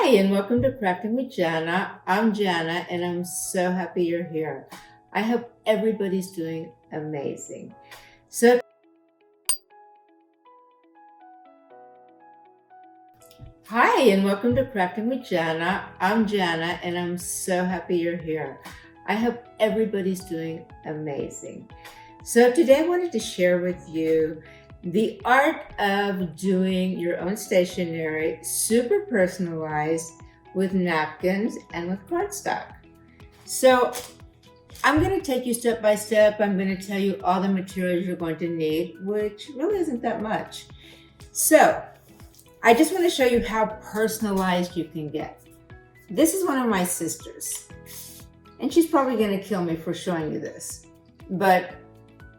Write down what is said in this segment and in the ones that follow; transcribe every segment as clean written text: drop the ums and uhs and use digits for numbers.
Hi, and welcome to Crafting with Jana. I'm Jana, and I'm so happy you're here. I hope everybody's doing amazing. So, hi, and welcome to Crafting with Jana. I'm Jana, and I'm so happy you're here. I hope everybody's doing amazing. So, today I wanted to share with you the art of doing your own stationery, super personalized with napkins and with cardstock. So I'm going to take you step by step. I'm going to tell you all the materials you're going to need, which really isn't that much. So I just want to show you how personalized you can get. This is one of my sisters, and she's probably going to kill me for showing you this, but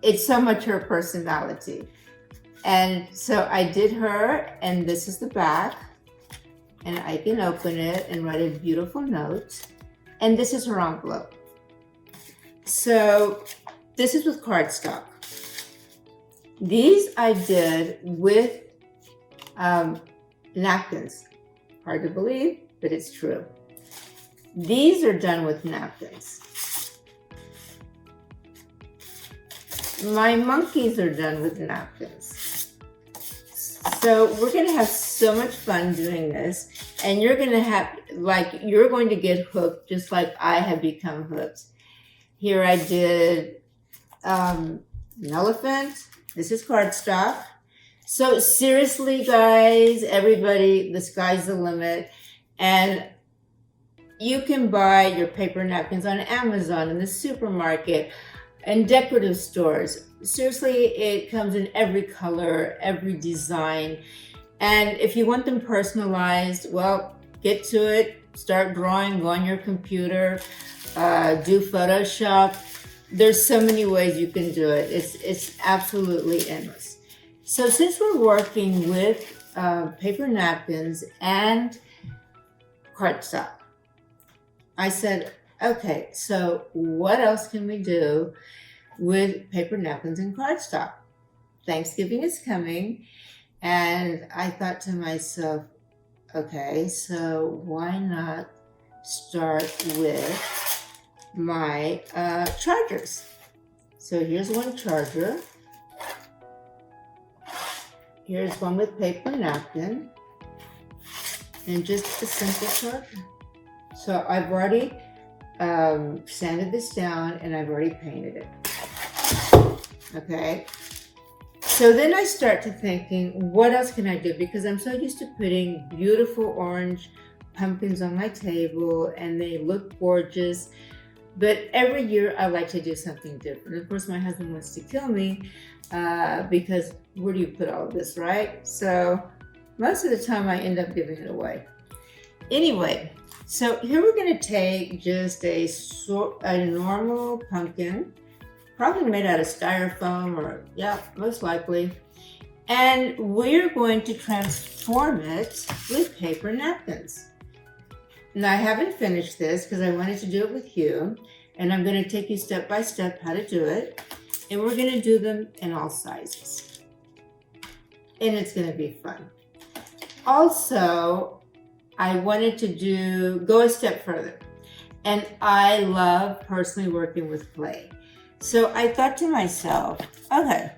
it's so much her personality. And so I did her, and this is the back, and I can open it and write a beautiful note. And this is her envelope. So this is with cardstock. These I did with napkins. Hard to believe, but it's true. These are done with napkins. My monkeys are done with napkins. So we're gonna have so much fun doing this, and you're going to get hooked just like I have become hooked. Here I did an elephant. This is cardstock. So seriously, guys, everybody, the sky's the limit. And you can buy your paper napkins on Amazon, in the supermarket, and decorative stores. Seriously, it comes in every color, every design. And if you want them personalized, well, get to it. Start drawing, go on your computer, do Photoshop. There's so many ways you can do it. It's absolutely endless. So since we're working with paper napkins and cardstock, I said, okay, so what else can we do with paper napkins and cardstock? Thanksgiving is coming, and I thought to myself, okay, so why not start with my chargers? So here's one charger. Here's one with paper napkin, and just a simple charger. So I've already sanded this down, and I've already painted it. Okay. So then I start to thinking, what else can I do? Because I'm so used to putting beautiful orange pumpkins on my table, and they look gorgeous. But every year I like to do something different. Of course, my husband wants to kill me because where do you put all of this, right? So most of the time I end up giving it away. Anyway, so here we're going to take just a normal pumpkin, probably made out of styrofoam, or yeah, most likely. And we're going to transform it with paper napkins. Now I haven't finished this because I wanted to do it with you, and I'm going to take you step by step how to do it. And we're going to do them in all sizes. And it's going to be fun. Also, I wanted to go a step further. And I love personally working with clay. So I thought to myself, okay,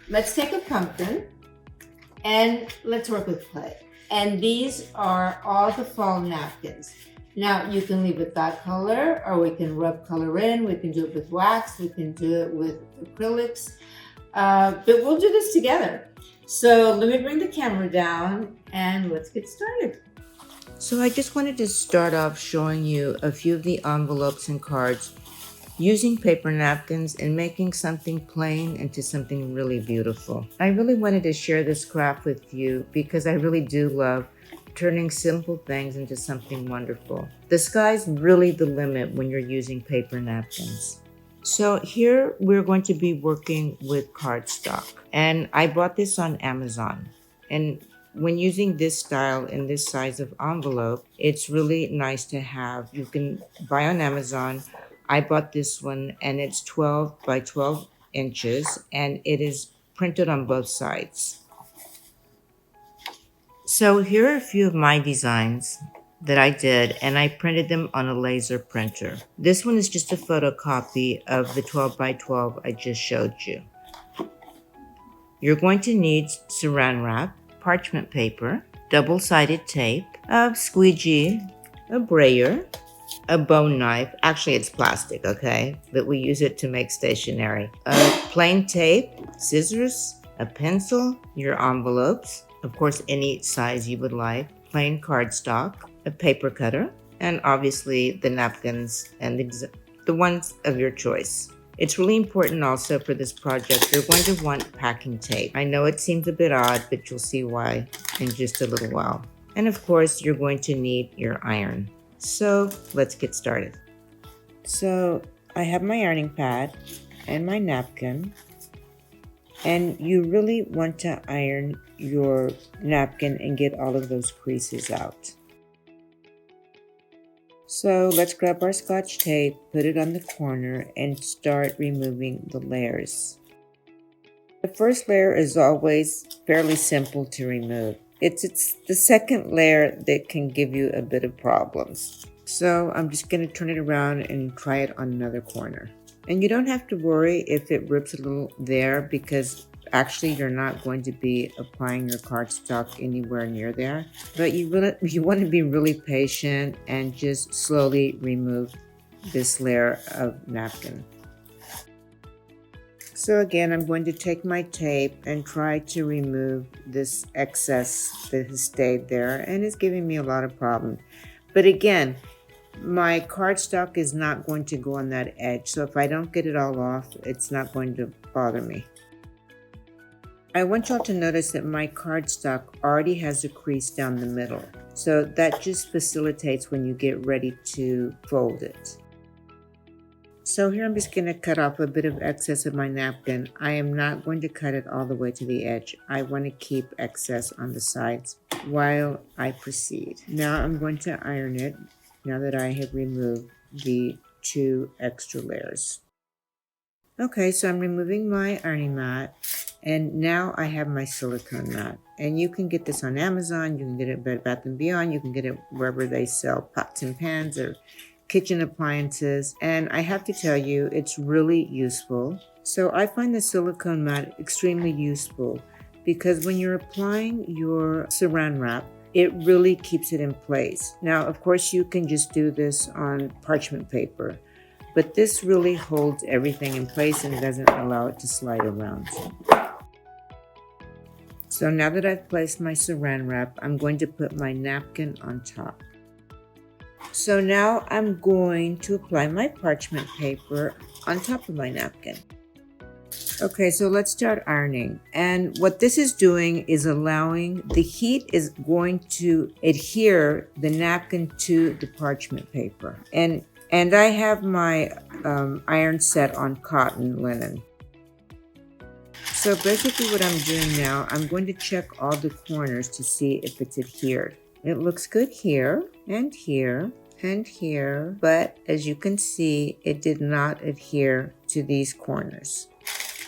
let's take a pumpkin and let's work with clay. And these are all the fall napkins. Now you can leave it that color, or we can rub color in. We can do it with wax. We can do it with acrylics. But we'll do this together. So let me bring the camera down and let's get started. So I just wanted to start off showing you a few of the envelopes and cards using paper napkins and making something plain into something really beautiful. I really wanted to share this craft with you because I really do love turning simple things into something wonderful. The sky's really the limit when you're using paper napkins. So here we're going to be working with cardstock, and I bought this on Amazon. And when using this style and this size of envelope, it's really nice to have. You can buy on Amazon. I bought this one, and it's 12 by 12 inches, and it is printed on both sides. So here are a few of my designs that I did, and I printed them on a laser printer. This one is just a photocopy of the 12 by 12 I just showed you. You're going to need saran wrap, parchment paper, double-sided tape, a squeegee, a brayer, a bone knife. Actually, it's plastic, okay? But we use it to make stationery. Plain tape, scissors, a pencil, your envelopes, of course, any size you would like, plain cardstock, a paper cutter, and obviously the napkins and the ones of your choice. It's really important also for this project, you're going to want packing tape. I know it seems a bit odd, but you'll see why in just a little while. And of course, you're going to need your iron. So let's get started. So I have my ironing pad and my napkin, and you really want to iron your napkin and get all of those creases out. So let's grab our Scotch tape, put it on the corner, and start removing the layers. The first layer is always fairly simple to remove. It's the second layer that can give you a bit of problems. So I'm just going to turn it around and try it on another corner. And you don't have to worry if it rips a little there, because actually you're not going to be applying your cardstock anywhere near there. But you want to be really patient and just slowly remove this layer of napkin. So again, I'm going to take my tape and try to remove this excess that has stayed there, and it's giving me a lot of problems. But again, my cardstock is not going to go on that edge, so if I don't get it all off, it's not going to bother me. I want y'all to notice that my cardstock already has a crease down the middle, so that just facilitates when you get ready to fold it. So here I'm just going to cut off a bit of excess of my napkin. I am not going to cut it all the way to the edge. I want to keep excess on the sides while I proceed. Now I'm going to iron it now that I have removed the 2 extra layers. Okay, so I'm removing my ironing mat, and now I have my silicone mat. And you can get this on Amazon, you can get it at Bed Bath & Beyond, you can get it wherever they sell pots and pans or kitchen appliances, and I have to tell you, it's really useful. So I find the silicone mat extremely useful because when you're applying your saran wrap, it really keeps it in place. Now, of course, you can just do this on parchment paper, but this really holds everything in place and doesn't allow it to slide around. So now that I've placed my saran wrap, I'm going to put my napkin on top. So now I'm going to apply my parchment paper on top of my napkin. Okay, so let's start ironing. And what this is doing is allowing the heat is going to adhere the napkin to the parchment paper. And I have my iron set on cotton linen. So basically what I'm doing now, I'm going to check all the corners to see if it's adhered. It looks good here and here and here, but as you can see, it did not adhere to these corners.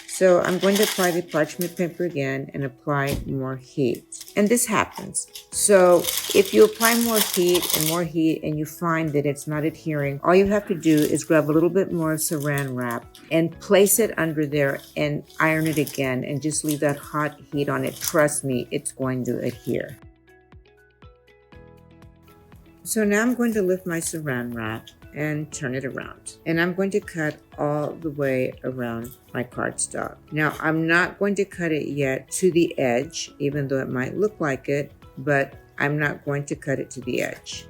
So I'm going to apply the parchment paper again and apply more heat. And this happens. So if you apply more heat and you find that it's not adhering, all you have to do is grab a little bit more saran wrap and place it under there and iron it again and just leave that hot heat on it. Trust me, it's going to adhere. So now I'm going to lift my saran wrap and turn it around. And I'm going to cut all the way around my cardstock. Now, I'm not going to cut it yet to the edge, even though it might look like it, but I'm not going to cut it to the edge.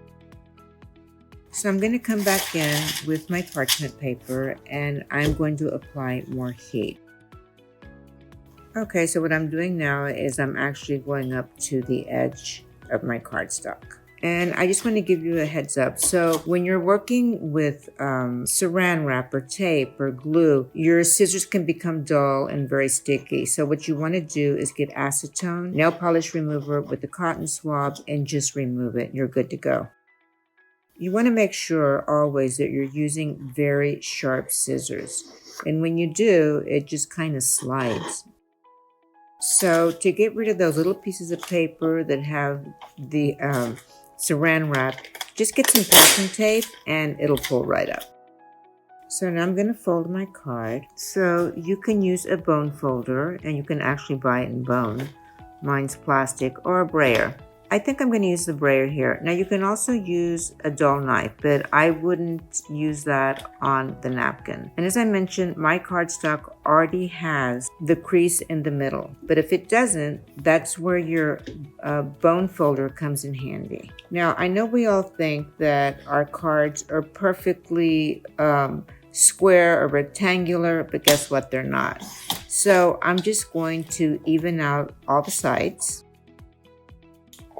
So I'm going to come back in with my parchment paper and I'm going to apply more heat. Okay, so what I'm doing now is I'm actually going up to the edge of my cardstock. And I just want to give you a heads up. So when you're working with saran wrap or tape or glue, your scissors can become dull and very sticky. So what you want to do is get acetone, nail polish remover with a cotton swab, and just remove it. You're good to go. You want to make sure always that you're using very sharp scissors. And when you do, it just kind of slides. So to get rid of those little pieces of paper that have the saran wrap, just get some packing tape and it'll pull right up. So now I'm going to fold my card. So you can use a bone folder and you can actually buy it in bone. Mine's plastic or a brayer. I think I'm going to use the brayer here. Now you can also use a dull knife, but I wouldn't use that on the napkin. And as I mentioned, my cardstock already has the crease in the middle. But if it doesn't, that's where your bone folder comes in handy. Now I know we all think that our cards are perfectly square or rectangular, but guess what? They're not. So I'm just going to even out all the sides.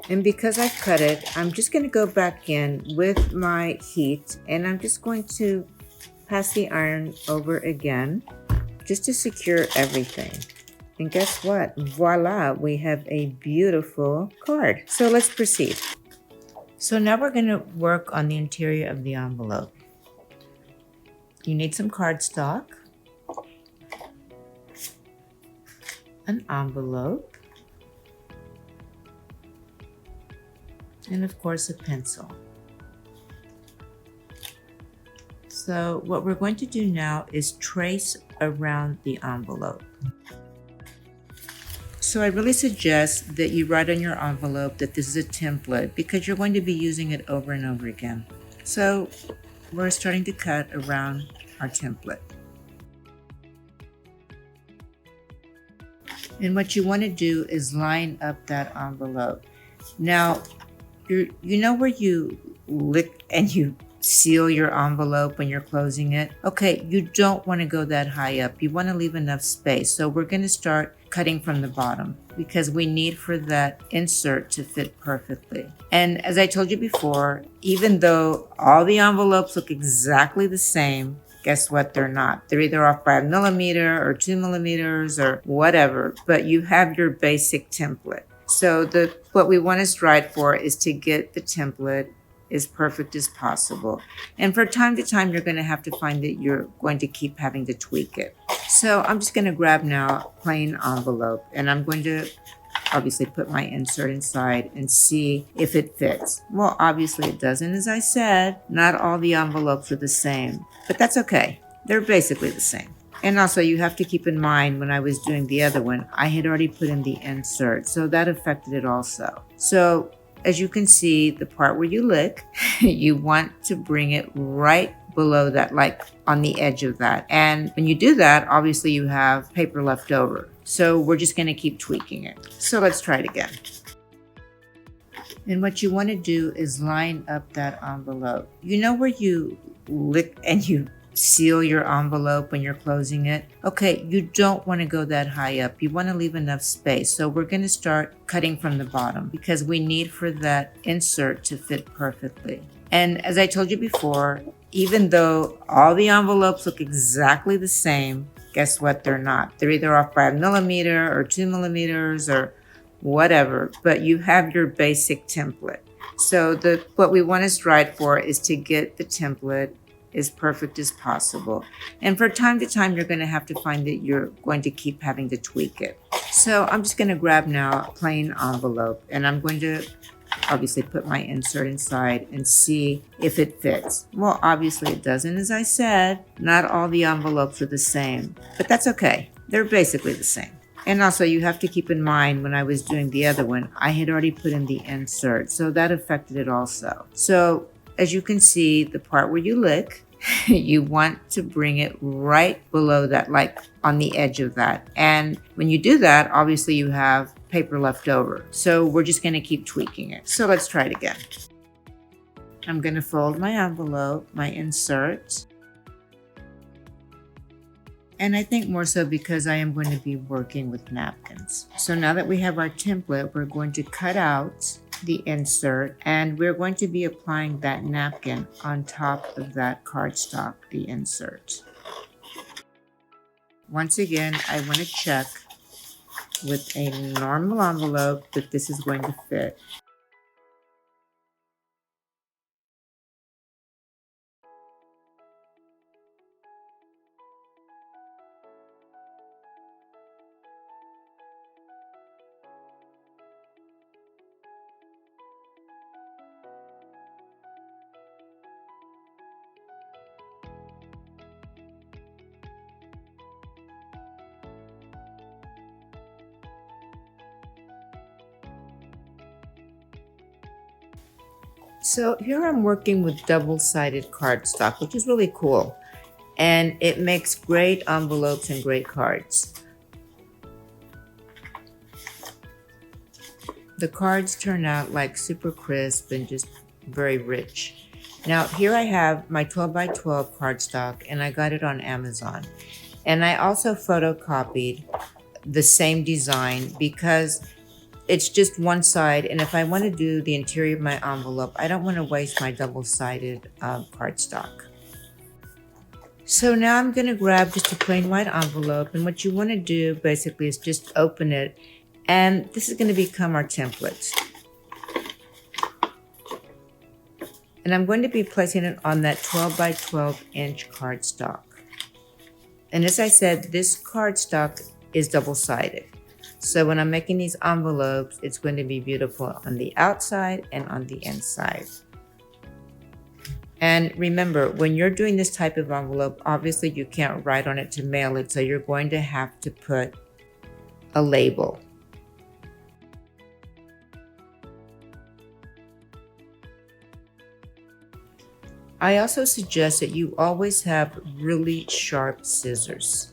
And because I've cut it, I'm just going to go back in with my heat and I'm just going to pass the iron over again just to secure everything. And guess what? Voila, we have a beautiful card. So let's proceed. So now we're going to work on the interior of the envelope. You need some cardstock, an envelope, and of course a pencil. So what we're going to do now is trace around the envelope. So I really suggest that you write on your envelope that this is a template because you're going to be using it over and over again. So we're starting to cut around our template. And what you want to do is line up that envelope. Now, you know where you lick and you seal your envelope when you're closing it? Okay, you don't want to go that high up. You want to leave enough space. So we're going to start cutting from the bottom because we need for that insert to fit perfectly. And as I told you before, even though all the envelopes look exactly the same, guess what? They're not. They're either off by 1 millimeter or 2 millimeters or whatever, but you have your basic template. So what we want to strive for is to get the template as perfect as possible. And from time to time, you're going to have to find that you're going to keep having to tweak it. So I'm just going to grab now a plain envelope and I'm going to obviously put my insert inside and see if it fits. Well, obviously it doesn't. As I said, not all the envelopes are the same, but that's okay. They're basically the same. And also you have to keep in mind when I was doing the other one, I had already put in the insert, so that affected it also. So as you can see, the part where you lick, you want to bring it right below that, like on the edge of that. And when you do that, obviously you have paper left over. So we're just going to keep tweaking it. So let's try it again. And what you want to do is line up that envelope. You know where you lick and you seal your envelope when you're closing it? Okay, you don't want to go that high up. You want to leave enough space. So we're going to start cutting from the bottom because we need for that insert to fit perfectly. And as I told you before, even though all the envelopes look exactly the same, guess what? They're not. They're either off by 1 millimeter or 2 millimeters or whatever, but you have your basic template. So what we want to strive for is to get the template as perfect as possible. And from time to time, you're going to have to find that you're going to keep having to tweak it. So I'm just going to grab now a plain envelope and I'm going to obviously put my insert inside and see if it fits. Well, obviously it doesn't. As I said, not all the envelopes are the same, but that's okay. They're basically the same. And also you have to keep in mind when I was doing the other one, I had already put in the insert, so that affected it also. So as you can see, the part where you lick, you want to bring it right below that, like on the edge of that. And when you do that, obviously you have paper left over. So we're just going to keep tweaking it. So let's try it again. I'm going to fold my envelope, my insert. And I think more so because I am going to be working with napkins. So now that we have our template, we're going to cut out the insert and we're going to be applying that napkin on top of that cardstock, the insert. Once again, I want to check with a normal envelope that this is going to fit. So here I'm working with double-sided cardstock, which is really cool. And it makes great envelopes and great cards. The cards turn out like super crisp and just very rich. Now here I have my 12 by 12 cardstock, and I got it on Amazon. And I also photocopied the same design because it's just one side, and if I want to do the interior of my envelope, I don't want to waste my double-sided cardstock. So now I'm going to grab just a plain white envelope, and what you want to do basically is just open it, and this is going to become our template. And I'm going to be placing it on that 12 by 12 inch cardstock. And as I said, this cardstock is double-sided. So when I'm making these envelopes, it's going to be beautiful on the outside and on the inside. And remember, when you're doing this type of envelope, obviously you can't write on it to mail it, so you're going to have to put a label. I also suggest that you always have really sharp scissors.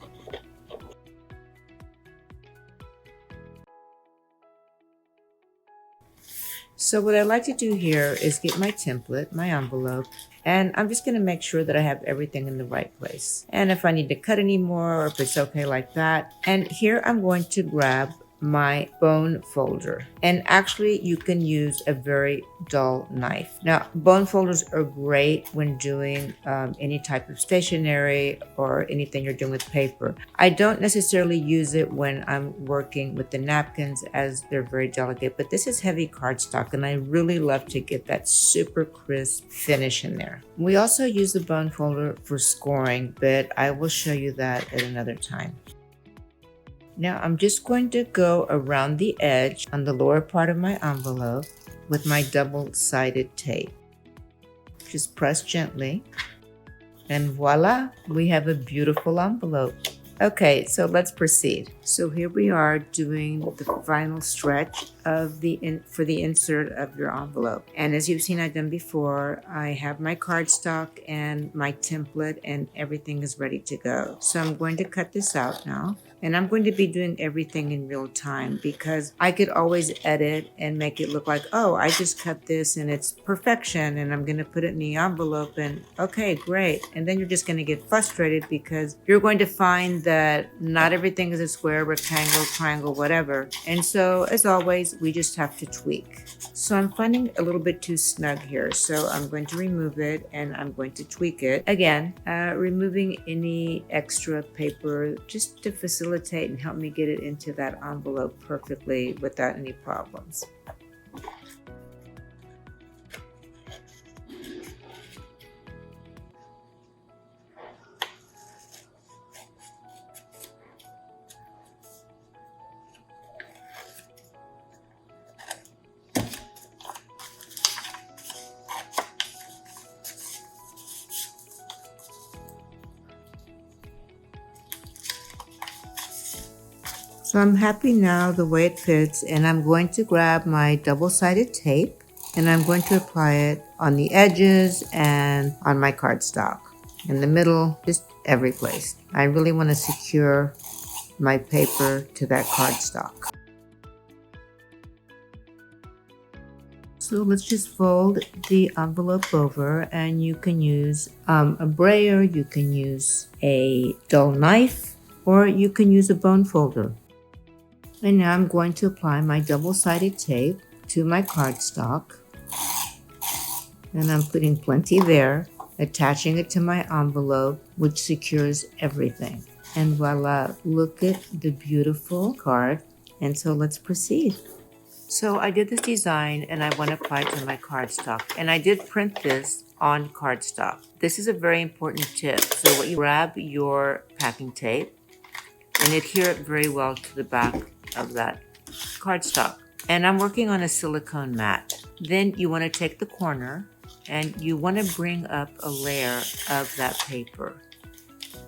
So what I like to do here is get my template, my envelope, and I'm just going to make sure that I have everything in the right place. And if I need to cut any more, or if it's okay like that. And here I'm going to grab my bone folder. And actually you can use a very dull knife. Now, bone folders are great when doing any type of stationery or anything you're doing with paper. I don't necessarily use it when I'm working with the napkins as they're very delicate, but this is heavy cardstock and I really love to get that super crisp finish in there. We also use the bone folder for scoring, but I will show you that at another time. Now I'm just going to go around the edge on the lower part of my envelope with my double-sided tape. Just press gently, and voila, we have a beautiful envelope. Okay, so let's proceed. So here we are doing the final stretch of for the insert of your envelope. And as you've seen I've done before, I have my cardstock and my template and everything is ready to go. So I'm going to cut this out now. And I'm going to be doing everything in real time because I could always edit and make it look like, oh, I just cut this and it's perfection and I'm going to put it in the envelope and okay, great. And then you're just going to get frustrated because you're going to find that not everything is a square, rectangle, triangle, whatever. And so as always, we just have to tweak. So I'm finding a little bit too snug here. So I'm going to remove it and I'm going to tweak it. Again, removing any extra paper just to facilitate and help me get it into that envelope perfectly without any problems. So I'm happy now the way it fits, and I'm going to grab my double-sided tape and I'm going to apply it on the edges and on my cardstock. In the middle, just every place. I really want to secure my paper to that cardstock. So let's just fold the envelope over, and you can use a brayer, you can use a dull knife, or you can use a bone folder. And now I'm going to apply my double-sided tape to my cardstock. And I'm putting plenty there, attaching it to my envelope, which secures everything. And voila, look at the beautiful card. And so let's proceed. So I did this design and I want to apply it to my cardstock. And I did print this on cardstock. This is a very important tip. So what you grab your packing tape and adhere it very well to the back of that cardstock. And I'm working on a silicone mat. Then you want to take the corner and you want to bring up a layer of that paper.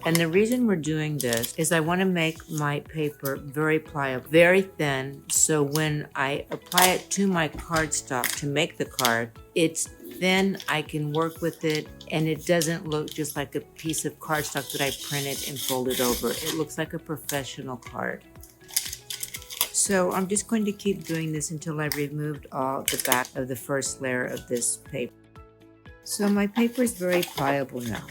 And the reason we're doing this is I want to make my paper very pliable, very thin, so when I apply it to my cardstock to make the card, it's thin, I can work with it, and it doesn't look just like a piece of cardstock that I printed and folded over. It looks like a professional card. So I'm just going to keep doing this until I've removed all the back of the first layer of this paper. So my paper is very pliable now,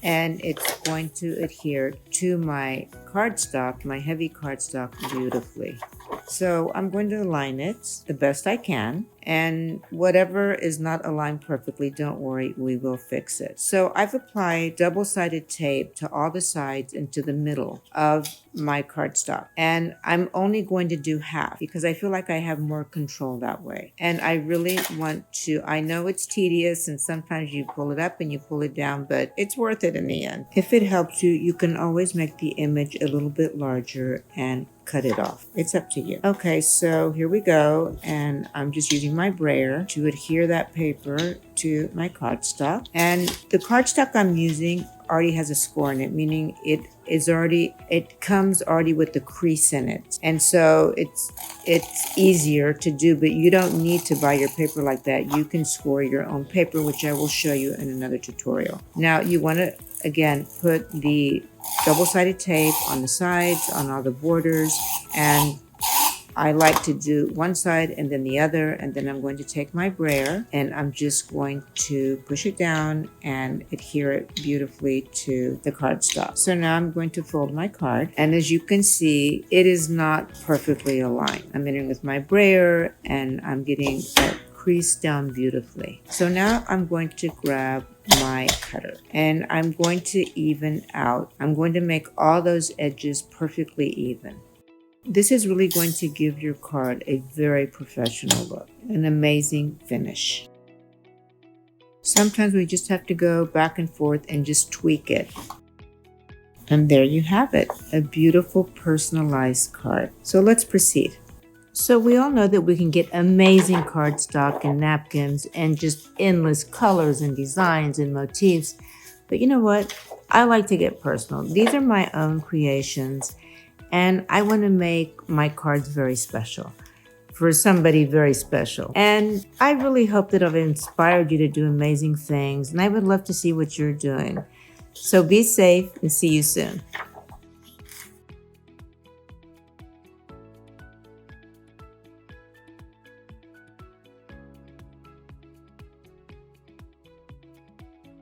and it's going to adhere to my cardstock, my heavy cardstock, beautifully. So I'm going to align it the best I can, and whatever is not aligned perfectly, don't worry, we will fix it. So I've applied double-sided tape to all the sides and to the middle of my cardstock, and I'm only going to do half because I feel like I have more control that way. And I really want to, I know it's tedious and sometimes you pull it up and you pull it down, but it's worth it in the end. If it helps you, you can always make the image a little bit larger and cut it off. It's up to you. Okay, so here we go, and I'm just using my brayer to adhere that paper to my cardstock. And the cardstock I'm using already has a score in it, meaning it comes already with the crease in it, and so it's easier to do. But you don't need to buy your paper like that. You can score your own paper, which I will show you in another tutorial. Now you want to again put the double-sided tape on the sides, on all the borders, and I like to do one side and then the other, and then I'm going to take my brayer and I'm just going to push it down and adhere it beautifully to the cardstock. So now I'm going to fold my card, and as you can see, it is not perfectly aligned. I'm entering with my brayer and I'm getting that crease down beautifully. So now I'm going to grab my cutter and I'm going to even out. I'm going to make all those edges perfectly even. This is really going to give your card a very professional look, an amazing finish. Sometimes we just have to go back and forth and just tweak it. And there you have it, a beautiful personalized card. So let's proceed. So we all know that we can get amazing cardstock and napkins and just endless colors and designs and motifs. But you know what? I like to get personal. These are my own creations, and I want to make my cards very special for somebody very special. And I really hope that I've inspired you to do amazing things, and I would love to see what you're doing. So be safe and see you soon.